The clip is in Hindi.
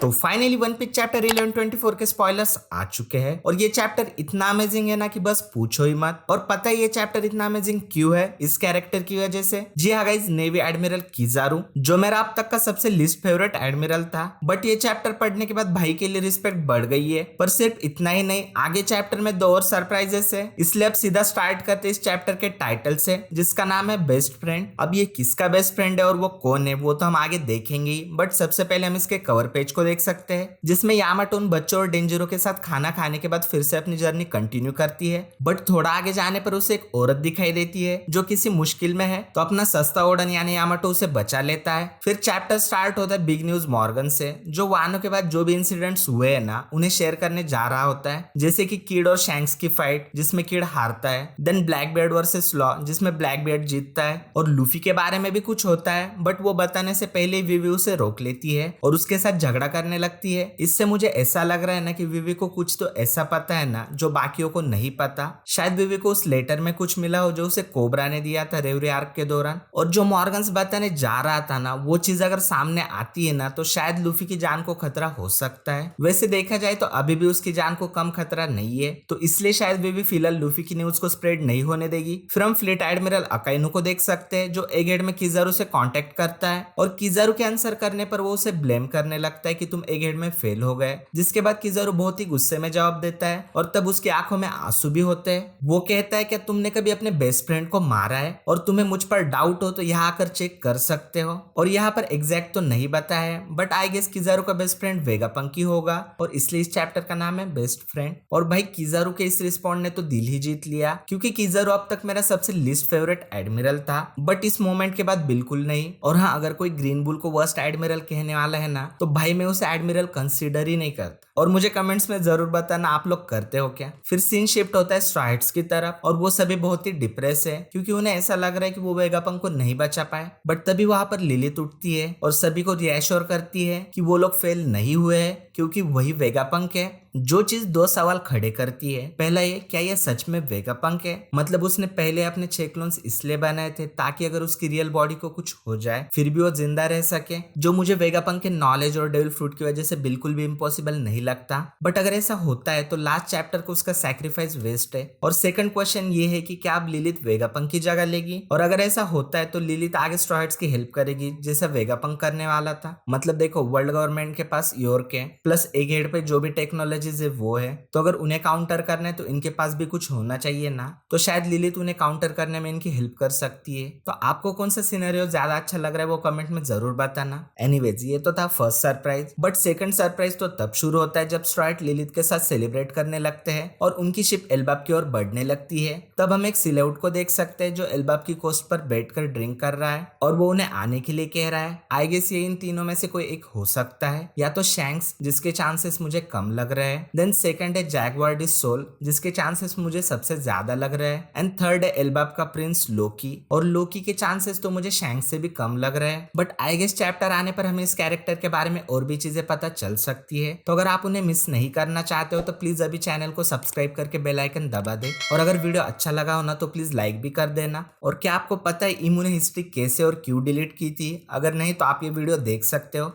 तो फाइनली वन पीस चैप्टर 1124 के स्पॉयलर्स आ चुके हैं और ये चैप्टर इतना अमेजिंग है ना कि बस पूछो ही मत। और पता है ये चैप्टर इतना अमेजिंग क्यों है? इस कैरेक्टर की वजह से। जी हाँ गाइस, नेवी एडमिरल किजारू, जो मेरा अब तक का सबसे लिस्ट फेवरेट एडमिरल था। बट ये चैप्टर पढ़ने के बाद भाई के लिए रिस्पेक्ट बढ़ गई है। पर सिर्फ इतना ही नहीं, आगे चैप्टर में दो और सरप्राइजेस है। इसलिए अब सीधा स्टार्ट करते इस चैप्टर के टाइटल से, जिसका नाम है बेस्ट फ्रेंड। अब ये किसका बेस्ट फ्रेंड है और वो कौन है वो तो हम आगे देखेंगे ही। बट सबसे पहले हम इसके कवर पेज को देख सकते हैं, जिसमें यामाटो उन बच्चों और डेंजरो के साथ खाना खाने के बाद फिर से अपनी जर्नी कंटिन्यू करती है। बट थोड़ा आगे जाने पर उसे एक औरत दिखाई देती है जो किसी मुश्किल में है, तो अपना सस्ता ओडन यानी यामाटो उसे बचा लेता है। फिर चैप्टर स्टार्ट होता है बिग न्यूज मॉर्गन से, जो वानो के बाद जो भी इंसिडेंट्स हुए हैं ना उन्हें शेयर करने जा रहा होता है। जैसे कि किड और शैंक्स की फाइट जिसमें किड हारता है, देन ब्लैक बियर्ड वर्सेस लॉ जिसमें ब्लैक बियर्ड जीतता है, और लूफी के बारे में भी कुछ होता है। बट वो बताने से पहले विवी उसे रोक लेती है और उसके साथ झगड़ा करने लगती है। इससे मुझे ऐसा लग रहा है ना कि विवी को कुछ तो ऐसा पता है ना जो बाकियों को नहीं पता। शायद विवी को उस लेटर में कुछ मिला हो जो उसे कोबरा ने दिया था रेवरी आर्क के दौरान, और जो मॉर्गन्स बताने जा रहा था ना वो चीज अगर सामने आती है ना तो शायद लूफी की जान को खतरा हो सकता है। वैसे देखा जाए तो अभी भी उसकी जान को कम खतरा नहीं है, तो इसलिए शायद विवी फिलहाल लूफी की न्यूज को स्प्रेड नहीं होने देगी। फिर हम फ्लीट एडमिरल अकाइनु को देख सकते हैं, जो एगेड में किजारू से कांटेक्ट करता है और किजारू के आंसर करने पर वो उसे ब्लेम करने लगता है कि तुम एगेड में फेल हो गए। जिसके बाद किजारू बहुत ही गुस्से में जवाब देता है और तब उसकी आंखों में आंसू भी होते हैं। वो कहता है कि तुमने कभी अपने बेस्ट फ्रेंड को मारा है और तुम्हें मुझ पर डाउट हो तो यहाँ आकर चेक कर सकते हो। और यहाँ पर एग्जैक्ट तो नहीं बताया है, बट आई गेस किजारू का बेस्ट फ्रेंड वेगापंकी होगा और इसलिए इस चैप्टर का नाम है बेस्ट फ्रेंड। और भाई किजारू के इस रिस्पॉन्ड ने तो दिल ही जीत लिया, क्योंकि किजारू अब तक मेरा सबसे लिस्ट फेवरेट एडमिरल था, बट इस मोमेंट के बाद बिल्कुल नहीं। और हाँ, अगर कोई ग्रीन बुल को वर्स्ट एडमिरल कहने वाला है ना तो भाई मैं उसे एडमिरल कंसीडर ही नहीं करता। और मुझे कमेंट्स में जरूर बताना आप लोग करते हो क्या। फिर सीन शिफ्ट होता है स्ट्राइड्स की तरफ और वो सभी बहुत ही डिप्रेस है, क्योंकि उन्हें ऐसा लग रहा है कि वो वेगापंक को नहीं बचा पाए। बट तभी वहां पर लिलित उठती है और सभी को रिएश्योर करती है कि वो लोग फेल नहीं हुए हैं, क्योंकि वही वेगापंक है। जो चीज दो सवाल खड़े करती है, पहला ये, क्या ये सच में वेगापंक है? मतलब उसने पहले अपने 6 क्लोन्स इसलिए बनाए थे ताकि अगर उसकी रियल बॉडी को कुछ हो जाए फिर भी वो जिंदा रह सके, जो मुझे वेगापंक के नॉलेज और डेविल फ्रूट की वजह से बिल्कुल भी इम्पॉसिबल नहीं लगता। बट अगर ऐसा होता है तो लास्ट चैप्टर को उसका सैक्रिफाइस वेस्ट है। और सेकंड क्वेश्चन ये है कि क्या अब लिलित वेगापंक की जगह लेगी, और अगर ऐसा होता है तो लिलित आगे स्ट्रॉइड्स की हेल्प करेगी जैसा वेगापंक करने वाला था। मतलब देखो, वर्ल्ड गवर्नमेंट के पास योर्क है, प्लस एक हेड पे जो भी टेक्नोलॉजी है वो है, तो अगर उन्हें काउंटर करना है तो इनके पास भी कुछ होना चाहिए ना। तो शायद लिलित उन्हें काउंटर करने में इनकी हेल्प कर सकती है। तो आपको कौन सा सिनेरियो ज्यादा अच्छा लग रहा है वो कमेंट में जरूर बताना। एनीवेज, ये तो था first surprise, but second surprise तो तब शुरू होता है जब स्ट्राइड लिलित के साथ सेलिब्रेट करने लगते हैं और उनकी शिप एल्बाब की ओर बढ़ने लगती है। तब हम एक सिलेउट को देख सकते हैं जो एल्बाब की कोस्ट पर बैठकर ड्रिंक कर रहा है और वो उन्हें आने के लिए कह रहा है। आई गेस ये इन तीनों में से कोई एक हो सकता है, या तो शैंक्स जिसके चांसेस मुझे कम लग रहे हैं, देन सेकंड है जैगवार डी सोल जिसके चांसेस मुझे सबसे ज्यादा लग रहे हैं, एंड थर्ड है एल्बाब का प्रिंस लोकी, और लोकी के चांसेस तो मुझे शैंक्स से भी कम लग रहे हैं। बट आई गेस चैप्टर आने पर हमें इस कैरेक्टर के बारे में और भी चीजें पता चल सकती है। तो अगर आप उन्हें मिस नहीं करना चाहते हो तो प्लीज अभी चैनल को सब्सक्राइब करके बेल आइकन दबा दे, और अगर वीडियो अच्छा लगा हो ना तो प्लीज लाइक भी कर देना। और क्या आपको पता है इमू ने हिस्ट्री कैसे और क्यों डिलीट की थी? अगर नहीं तो आप ये वीडियो देख सकते हो।